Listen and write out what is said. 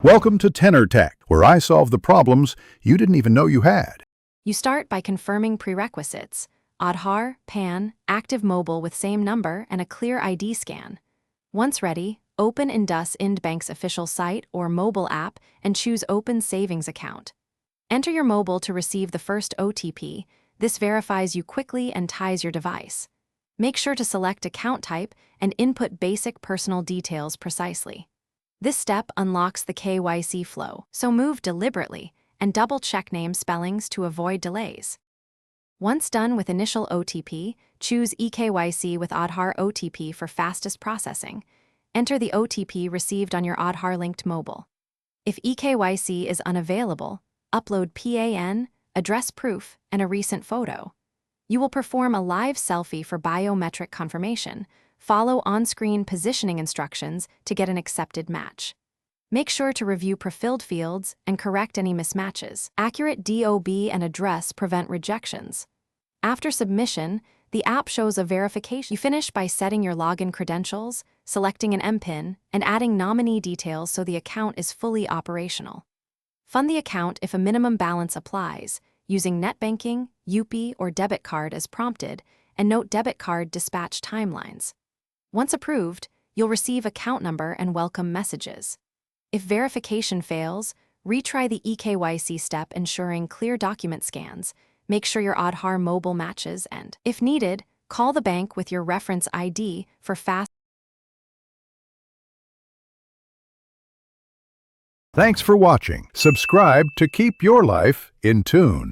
Welcome to Tenor Tech, where I solve the problems you didn't even know you had. You start by confirming prerequisites: Aadhaar, PAN, active mobile with same number, and a clear ID scan. Once ready, open Indusind Bank's official site or mobile app and choose Open Savings Account. Enter your mobile to receive the first OTP. This verifies you quickly and ties your device. Make sure to select account type and input basic personal details precisely. This step unlocks the KYC flow, so move deliberately and double-check name spellings to avoid delays. Once done with initial OTP, choose eKYC with Aadhaar OTP for fastest processing. Enter the OTP received on your Aadhaar-linked mobile. If eKYC is unavailable, upload PAN, address proof, and a recent photo. You will perform a live selfie for biometric confirmation. Follow on-screen positioning instructions to get an accepted match. Make sure to review pre-filled fields and correct any mismatches. Accurate DOB and address prevent rejections. After submission, the app shows a verification. You finish by setting your login credentials, selecting an MPIN, and adding nominee details so the account is fully operational. Fund the account if a minimum balance applies, using net banking, UPI, or debit card as prompted, and note debit card dispatch timelines. Once approved, you'll receive account number and welcome messages. If verification fails, retry the eKYC step ensuring clear document scans. Make sure your Aadhaar mobile matches and, if needed, call the bank with your reference ID for fast. Thanks for watching. Subscribe to keep your life in tune.